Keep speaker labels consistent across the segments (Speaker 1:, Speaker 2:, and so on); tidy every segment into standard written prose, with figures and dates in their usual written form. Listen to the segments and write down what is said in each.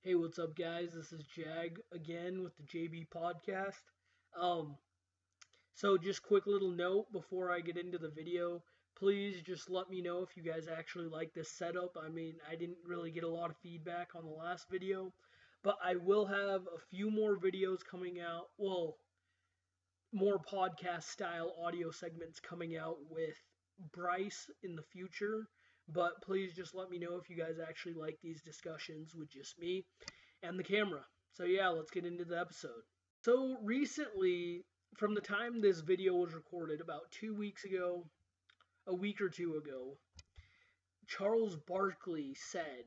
Speaker 1: Hey, what's up, guys? This is Jag again with the JB podcast. Um, so just quick little note before I get into the video. Please just let me know if you guys actually like this setup. I mean, I didn't really get a lot of feedback on the last video, but I will have a few more videos coming out. Well, more podcast style audio segments coming out with Bryce in the future. But please just let me know if you guys actually like these discussions with just me and the camera. So yeah, let's get into the episode. So recently, from the time this video was recorded, about 2 weeks ago, a week or two ago, Charles Barkley said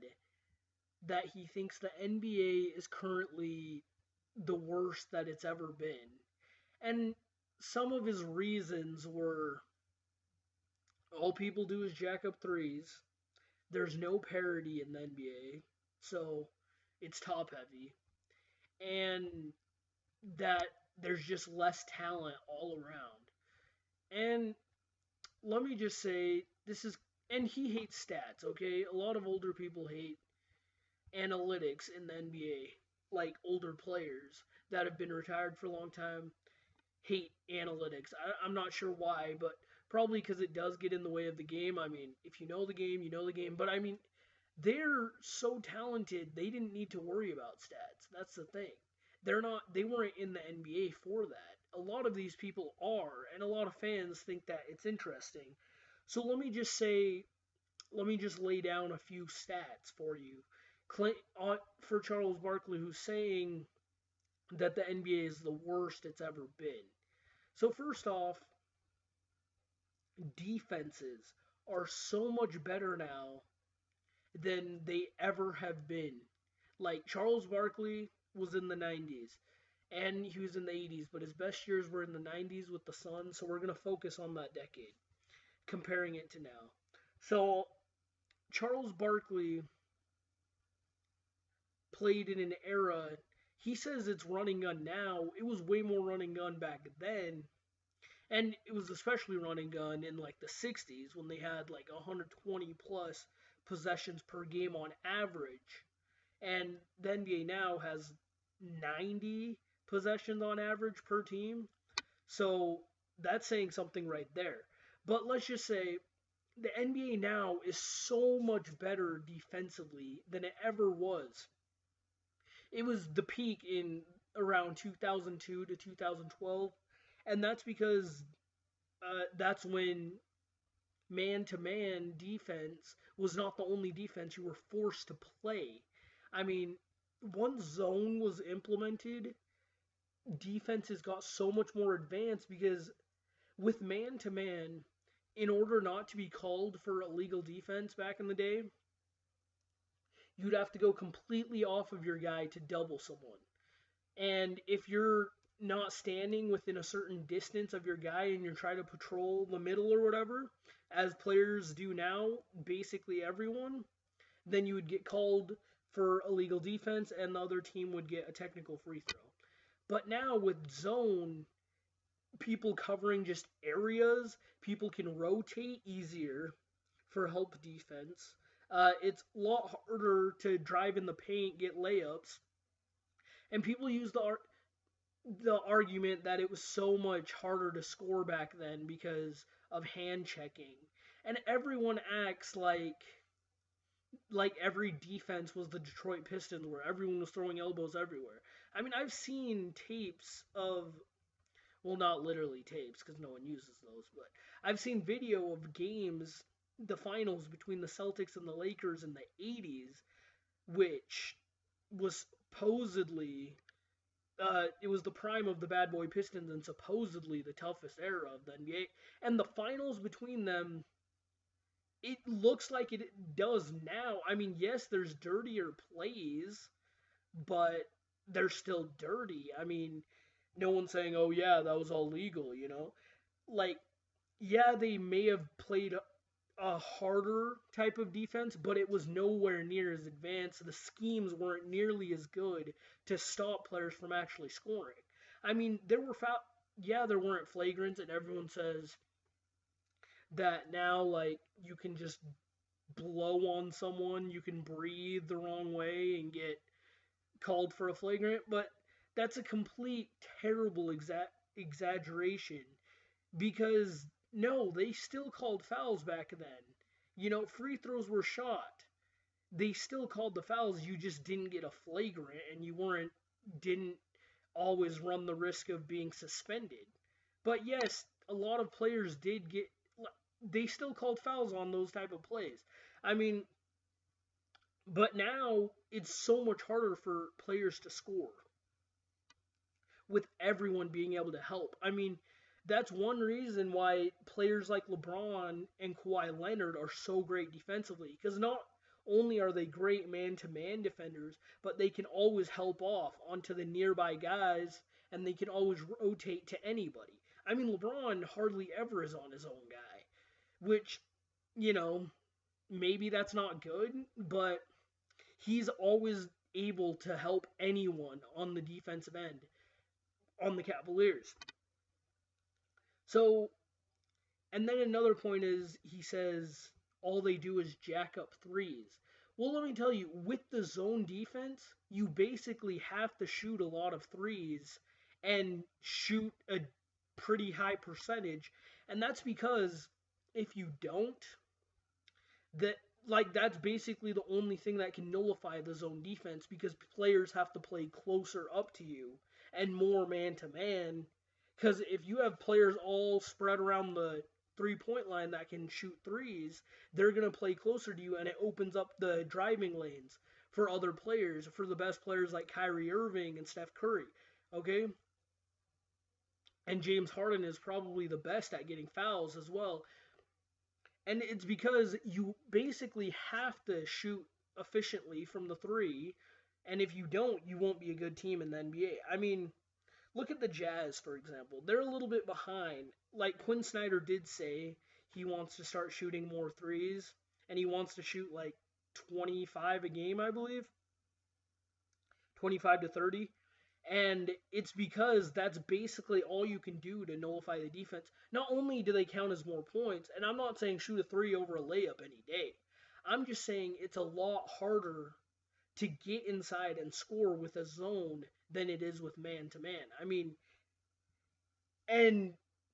Speaker 1: that he thinks the NBA is currently the worst that it's ever been. And some of his reasons were all people do is jack up threes. There's no parity in the NBA, so it's top heavy. And that there's just less talent all around. And let me just say, and he hates stats, okay? A lot of older people hate analytics in the NBA, like older players that have been retired for a long time hate analytics. I'm not sure why, but probably because it does get in the way of the game. I mean, if you know the game, you know the game. But I mean, they're so talented, they didn't need to worry about stats. That's the thing. They weren't in the NBA for that. A lot of these people are, and a lot of fans think that it's interesting. So let me just lay down a few stats for you. For Charles Barkley, who's saying that the NBA is the worst it's ever been. So first off, defenses are so much better now than they ever have been. Like Charles Barkley was in the 90s and he was in the 80s, but his best years were in the 90s with the Suns, so we're going to focus on that decade, comparing it to now. So Charles Barkley played in an era, he says it's running gun now. It was way more running gun back then. And it was especially running gun in like the 60s when they had like 120 plus possessions per game on average. And the NBA now has 90 possessions on average per team. So that's saying something right there. But let's just say the NBA now is so much better defensively than it ever was. It was the peak in around 2002 to 2012, and that's because that's when man-to-man defense was not the only defense you were forced to play. I mean, once zone was implemented, defenses got so much more advanced because with man-to-man, in order not to be called for illegal defense back in the day, you'd have to go completely off of your guy to double someone. And if you're not standing within a certain distance of your guy and you're trying to patrol the middle or whatever, as players do now, basically everyone, then you would get called for illegal defense and the other team would get a technical free throw. But now with zone, people covering just areas, people can rotate easier for help defense. It's a lot harder to drive in the paint, get layups, and people use the argument that it was so much harder to score back then because of hand checking, and everyone acts like every defense was the Detroit Pistons, where everyone was throwing elbows everywhere. I mean, I've seen tapes of, well, not literally tapes because no one uses those, but I've seen video of games, the finals between the Celtics and the Lakers in the 80s, which was supposedly, it was the prime of the bad boy Pistons and supposedly the toughest era of the NBA. And the finals between them, it looks like it does now. I mean, yes, there's dirtier plays, but they're still dirty. I mean, no one's saying, oh yeah, that was all legal, you know? Like, yeah, they may have played a harder type of defense, but it was nowhere near as advanced. The schemes weren't nearly as good to stop players from actually scoring. I mean, there weren't flagrants, and everyone says that now, like, you can just blow on someone, you can breathe the wrong way and get called for a flagrant, but that's a complete terrible exaggeration because no, they still called fouls back then. Free throws were shot. They still called the fouls. You just didn't get a flagrant, and you didn't always run the risk of being suspended. But yes, a lot of players did get. They still called fouls on those type of plays. I mean, but now it's so much harder for players to score with everyone being able to help. I mean, that's one reason why players like LeBron and Kawhi Leonard are so great defensively because not only are they great man-to-man defenders, but they can always help off onto the nearby guys and they can always rotate to anybody. I mean, LeBron hardly ever is on his own guy, which, you know, maybe that's not good, but he's always able to help anyone on the defensive end on the Cavaliers. So, and then another point is he says all they do is jack up threes. Well, let me tell you, with the zone defense, you basically have to shoot a lot of threes and shoot a pretty high percentage. And that's because if you don't, that that's basically the only thing that can nullify the zone defense because players have to play closer up to you and more man to man. Because if you have players all spread around the 3-point line that can shoot threes, they're going to play closer to you and it opens up the driving lanes for other players, for the best players like Kyrie Irving and Steph Curry. Okay? And James Harden is probably the best at getting fouls as well. And it's because you basically have to shoot efficiently from the three. And if you don't, you won't be a good team in the NBA. I mean, look at the Jazz, for example. They're a little bit behind. Like Quinn Snyder did say he wants to start shooting more threes. And he wants to shoot like 25 a game, I believe. 25 to 30. And it's because that's basically all you can do to nullify the defense. Not only do they count as more points, and I'm not saying shoot a three over a layup any day. I'm just saying it's a lot harder to get inside and score with a zone than it is with man to man. I mean, and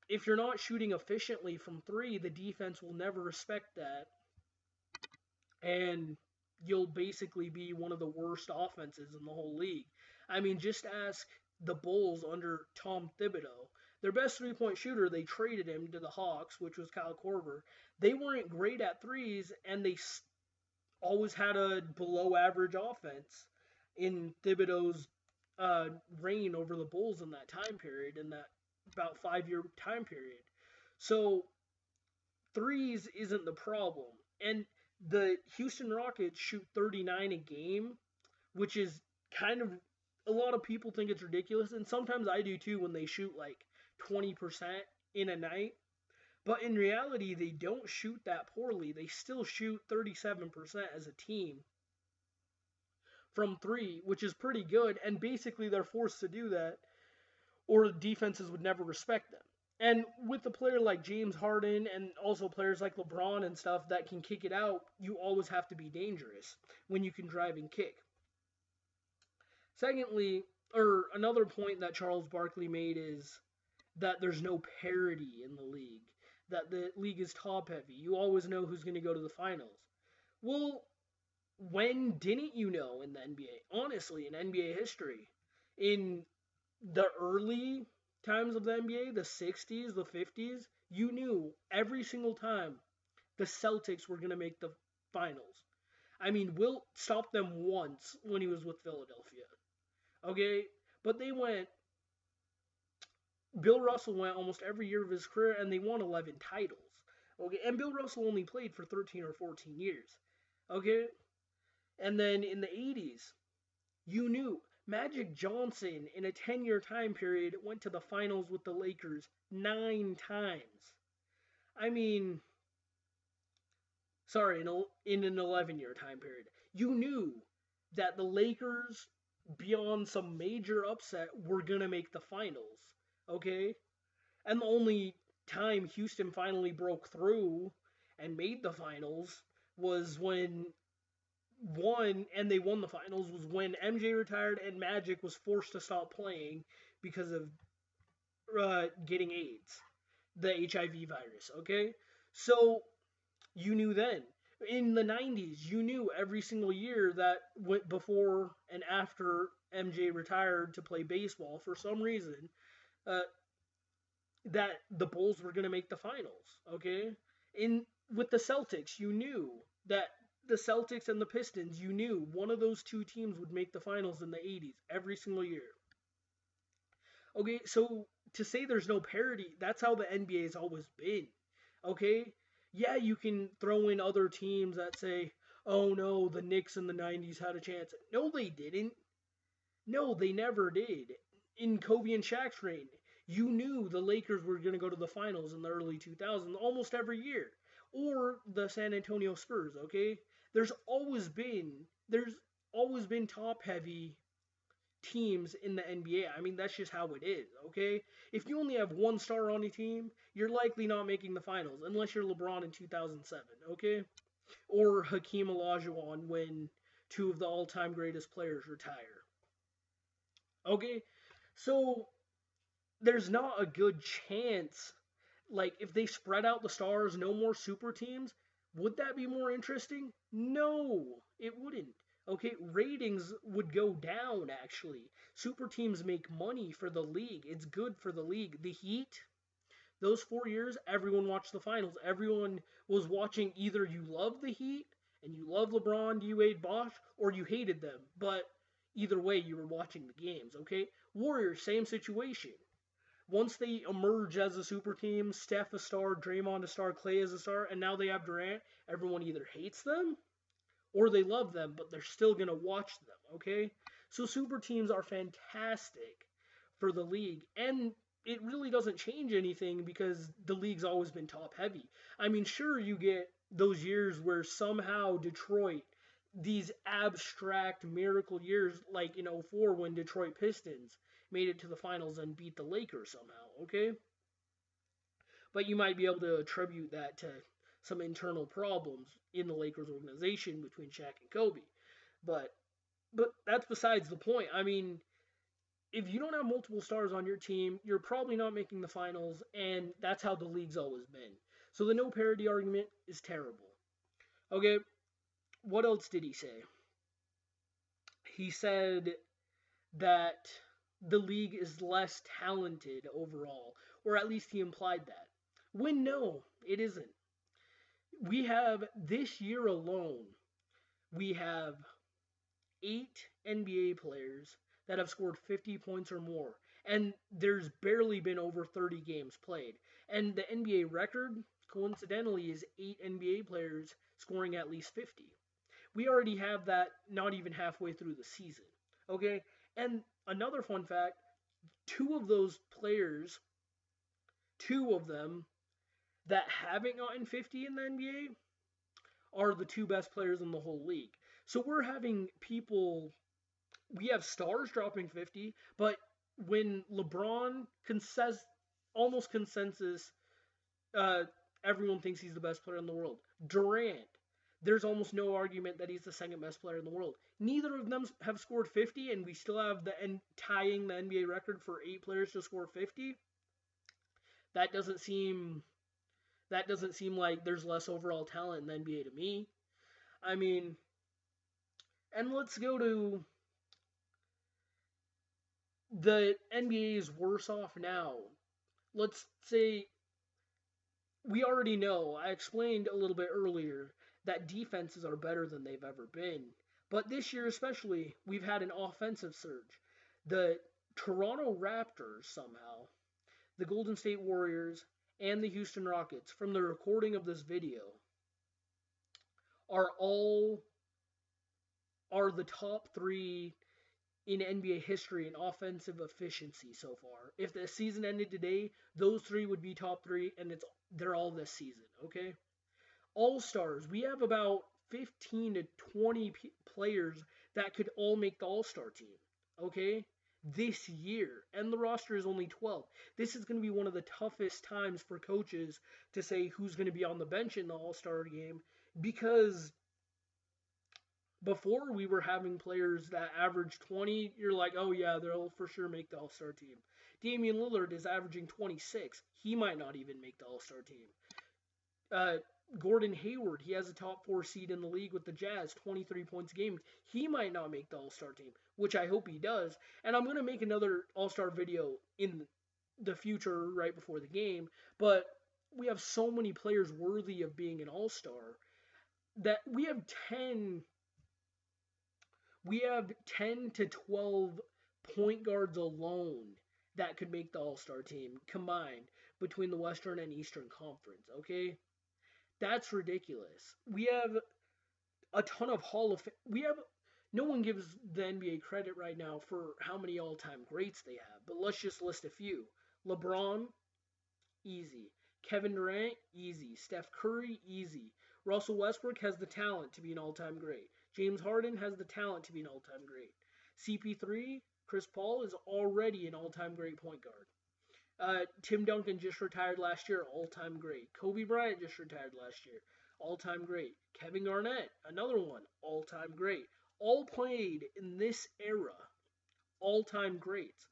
Speaker 1: if you're not shooting efficiently from three, the defense will never respect that. And you'll basically be one of the worst offenses in the whole league. I mean, just ask the Bulls under Tom Thibodeau. Their best three-point shooter, they traded him to the Hawks, which was Kyle Korver. They weren't great at threes, and they always had a below-average offense in Thibodeau's reign over the Bulls in that time period, in that about 5-year time period. So threes isn't the problem. And the Houston Rockets shoot 39 a game, which is kind of, a lot of people think it's ridiculous, and sometimes I do too when they shoot like 20% in a night. But in reality, they don't shoot that poorly. They still shoot 37% as a team from three, which is pretty good, and basically they're forced to do that, or defenses would never respect them. And with a player like James Harden and also players like LeBron and stuff that can kick it out, you always have to be dangerous when you can drive and kick. Secondly, or another point that Charles Barkley made is that there's no parity in the league, that the league is top heavy. You always know who's going to go to the finals. Well, when didn't you know in the NBA? Honestly, in NBA history, in the early times of the NBA, the 60s, the 50s, you knew every single time the Celtics were going to make the finals. I mean, Wilt stopped them once when he was with Philadelphia. Okay? But Bill Russell went almost every year of his career and they won 11 titles. Okay? And Bill Russell only played for 13 or 14 years. Okay? And then in the 80s, you knew Magic Johnson, in a 10-year time period, went to the finals with the Lakers 9 times. I mean, sorry, in an 11-year time period. You knew that the Lakers, beyond some major upset, were going to make the finals. Okay? And the only time Houston finally broke through and made the finals was when won and they won the finals was when MJ retired and Magic was forced to stop playing because of getting AIDS, the HIV virus. Okay, so you knew then. In the 90s, you knew every single year that went before and after MJ retired to play baseball for some reason, uh, that the Bulls were going to make the finals. Okay, in with the Celtics, you knew that the Celtics and the Pistons, you knew one of those two teams would make the finals in the 80s every single year. Okay, so to say there's no parity, that's how the NBA has always been. Okay, yeah, you can throw in other teams that say, "Oh no, the Knicks in the '90s had a chance." No, they didn't. No, they never did. In Kobe and Shaq's reign, you knew the Lakers were going to go to the finals in the early 2000s almost every year, or the San Antonio Spurs. Okay, there's always been top heavy teams in the NBA. I mean, that's just how it is, okay? If you only have one star on a team, you're likely not making the finals unless you're LeBron in 2007, okay? Or Hakeem Olajuwon when two of the all-time greatest players retire. Okay? So there's not a good chance like if they spread out the stars, no more super teams, would that be more interesting? No, it wouldn't. Okay, ratings would go down actually. Super teams make money for the league. It's good for the league. The Heat, those 4 years, everyone watched the finals. Everyone was watching either you love the Heat and you love LeBron, D Wade, Bosh, or you hated them. But either way, you were watching the games, okay? Warriors, same situation. Once they emerge as a super team, Steph a star, Draymond a star, Clay is a star, and now they have Durant, everyone either hates them or they love them, but they're still going to watch them, okay? So super teams are fantastic for the league, and it really doesn't change anything because the league's always been top heavy. I mean, sure, you get those years where somehow Detroit, these abstract miracle years like in '04 when Detroit Pistons made it to the finals and beat the Lakers somehow, okay? But you might be able to attribute that to some internal problems in the Lakers organization between Shaq and Kobe. But that's besides the point. I mean, if you don't have multiple stars on your team, you're probably not making the finals, and that's how the league's always been. So the no parity argument is terrible. Okay, what else did he say? He said that the league is less talented overall, or at least he implied that. When no, it isn't. We have this year alone, we have 8 NBA players that have scored 50 points or more, and there's barely been over 30 games played. And the NBA record, coincidentally, is 8 NBA players scoring at least 50. We already have that not even halfway through the season. Okay? And another fun fact, two of those players, two of them that haven't gotten 50 in the NBA are the two best players in the whole league. So we're having people, we have stars dropping 50, but when LeBron almost consensus, uh, everyone thinks he's the best player in the world. Durant, there's almost no argument that he's the second best player in the world. Neither of them have scored 50, and we still have tying the NBA record for 8 players to score 50. That doesn't seem like there's less overall talent in the NBA to me. I mean, and let's go to the NBA is worse off now. Let's say we already know, I explained a little bit earlier that defenses are better than they've ever been. But this year especially, we've had an offensive surge. The Toronto Raptors somehow, the Golden State Warriors, and the Houston Rockets, from the recording of this video, are the top 3 in NBA history in offensive efficiency so far. If the season ended today, those 3 would be top 3, and they're all this season, okay? All-Stars, we have about 15 to 20 players that could all make the All-Star team, okay? This year, and the roster is only 12. This is going to be one of the toughest times for coaches to say who's going to be on the bench in the All-Star game because Before we were having players that average 20, you're like, oh yeah, they'll for sure make the All Star team. Damian Lillard is averaging 26. He might not even make the All Star team. Uh, Gordon Hayward, he has a top 4 seed in the league with the Jazz, 23 points a game. He might not make the All Star team, which I hope he does. And I'm going to make another All Star video in the future right before the game. But we have so many players worthy of being an All Star that we have 10 to 12 point guards alone that could make the All-Star team combined between the Western and Eastern Conference, okay? That's ridiculous. We have a ton of we have no one gives the NBA credit right now for how many all-time greats they have, but let's just list a few. LeBron, easy. Kevin Durant, easy. Steph Curry, easy. Russell Westbrook has the talent to be an all-time great. James Harden has the talent to be an all-time great. CP3, Chris Paul is already an all-time great point guard. Tim Duncan just retired last year, all-time great. Kobe Bryant just retired last year, all-time great. Kevin Garnett, another one, all-time great. All played in this era, all-time greats.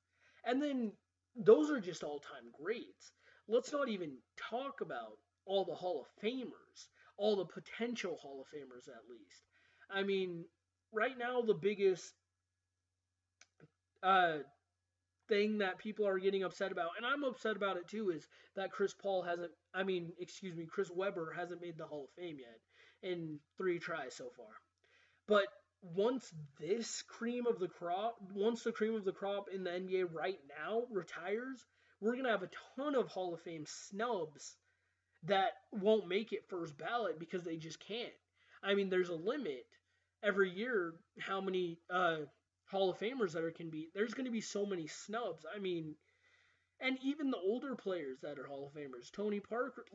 Speaker 1: And then those are just all-time greats. Let's not even talk about all the Hall of Famers, all the potential Hall of Famers at least. I mean, right now the biggest uh, thing that people are getting upset about, and I'm upset about it too, is that Chris Webber hasn't made the Hall of Fame yet in 3 tries so far. But once once the cream of the crop in the NBA right now retires, we're going to have a ton of Hall of Fame snubs that won't make it first ballot because they just can't. I mean, there's a limit every year how many Hall of Famers there can be. There's going to be so many snubs. I mean, and even the older players that are Hall of Famers, Tony Parker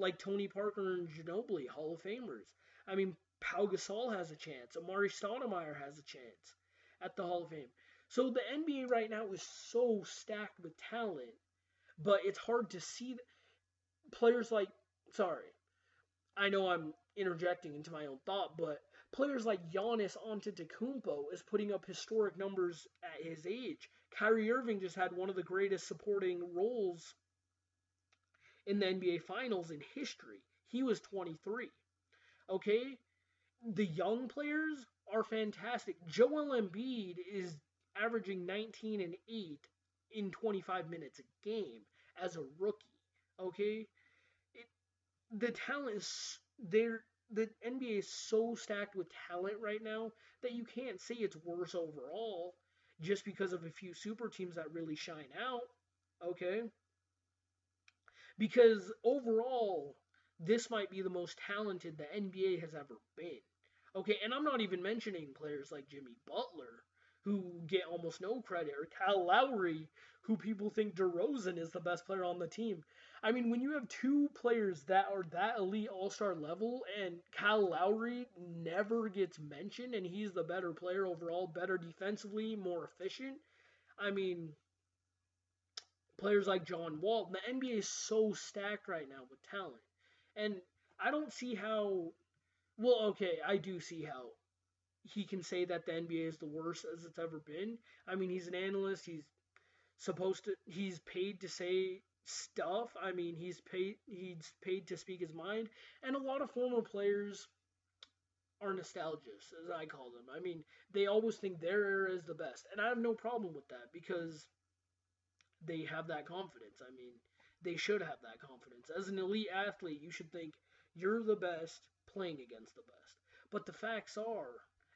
Speaker 1: and Ginobili, Hall of Famers. I mean, Pau Gasol has a chance. Amari Stoudemire has a chance at the Hall of Fame. So the NBA right now is so stacked with talent, but it's hard to see players like. Sorry, I know I'm interjecting into my own thought, but players like Giannis Antetokounmpo is putting up historic numbers at his age. Kyrie Irving just had one of the greatest supporting roles in the NBA Finals in history. He was 23. Okay? The young players are fantastic. Joel Embiid is averaging 19 and 8 in 25 minutes a game as a rookie. Okay? The talent is there. The NBA is so stacked with talent right now that you can't say it's worse overall just because of a few super teams that really shine out. Okay? Because overall, this might be the most talented the NBA has ever been. Okay, and I'm not even mentioning players like Jimmy Butler, who get almost no credit, or Kyle Lowry, who people think DeRozan is the best player on the team. I mean, when you have 2 players that are that elite all-star level, and Kyle Lowry never gets mentioned, and he's the better player overall, better defensively, more efficient. I mean, players like John Wall. The NBA is so stacked right now with talent. And I don't see how. Well, okay, I do see how he can say that the NBA is the worst as it's ever been. I mean, he's an analyst. He's paid to say stuff. I mean, he's paid to speak his mind. And a lot of former players are nostalgists, as I call them. I mean, they always think their era is the best. And I have no problem with that because they have that confidence. I mean, they should have that confidence. As an elite athlete, you should think you're the best playing against the best. But the facts are,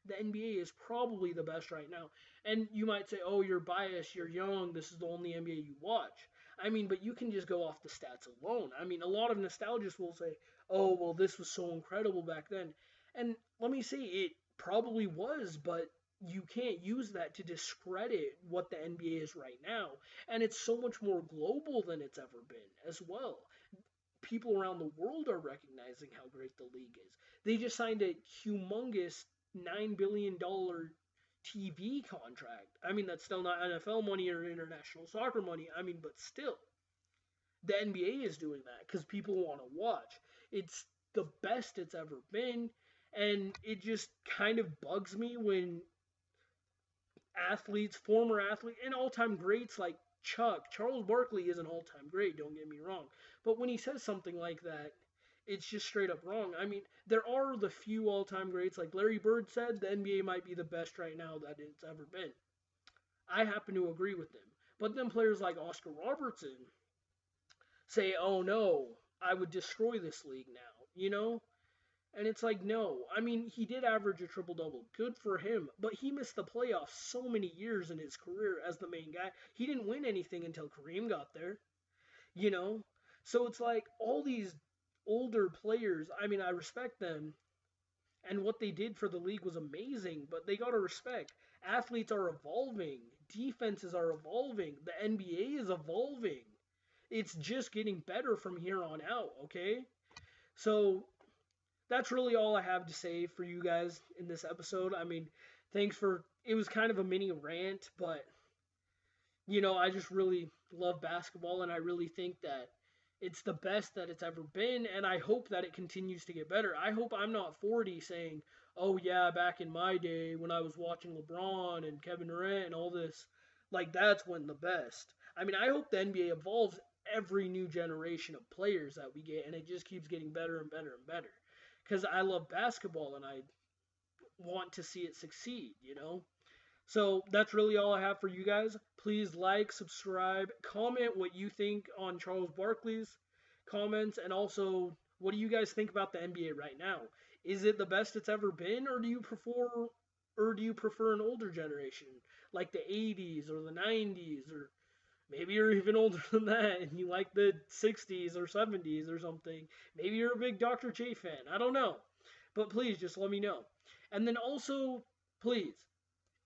Speaker 1: the NBA is probably the best right now. And you might say, oh, you're biased, you're young, this is the only NBA you watch. I mean, but you can just go off the stats alone. I mean, a lot of nostalgists will say, oh, well, this was so incredible back then. And let me say, it probably was, but you can't use that to discredit what the NBA is right now. And it's so much more global than it's ever been as well. People around the world are recognizing how great the league is. They just signed a humongous $9 billion TV contract. I mean, that's still not NFL money or international soccer money. I mean, but still, the NBA is doing that because people want to watch. It's the best it's ever been. And it just kind of bugs me when athletes, former athletes, and all-time greats like Charles Barkley is an all-time great, don't get me wrong. But when he says something like that, it's just straight up wrong. I mean, there are the few all-time greats, like Larry Bird said, the NBA might be the best right now that it's ever been. I happen to agree with him. But then players like Oscar Robertson say, oh no, I would destroy this league now, you know? And it's like, no. I mean, he did average a triple double. Good for him. But he missed the playoffs so many years in his career as the main guy. He didn't win anything until Kareem got there, you know? So it's like all these older players, I mean, I respect them. And what they did for the league was amazing, but they got to respect. Athletes are evolving, defenses are evolving, the NBA is evolving. It's just getting better from here on out, okay? So that's really all I have to say for you guys in this episode. I mean, thanks for it was kind of a mini rant, but I just really love basketball and I really think that it's the best that it's ever been and I hope that it continues to get better. I hope I'm not 40 saying, "Oh yeah, back in my day when I was watching LeBron and Kevin Durant and all this, like that's when the best." I mean, I hope the NBA evolves every new generation of players that we get and it just keeps getting better and better and better because I love basketball and I want to see it succeed. So that's really all I have for you guys. Please like, subscribe, comment what you think on Charles Barkley's comments, and also what do you guys think about the NBA right now? Is it the best it's ever been, or do you prefer an older generation like the 80s or the 90s, or maybe you're even older than that and you like the 60s or 70s or something. Maybe you're a big Dr. J fan. I don't know. But please just let me know. And then also, please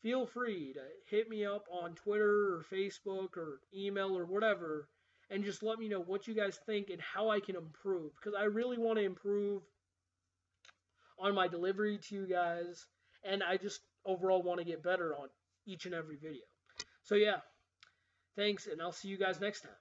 Speaker 1: feel free to hit me up on Twitter or Facebook or email or whatever and just let me know what you guys think and how I can improve because I really want to improve on my delivery to you guys and I just overall want to get better on each and every video. So yeah, thanks and I'll see you guys next time.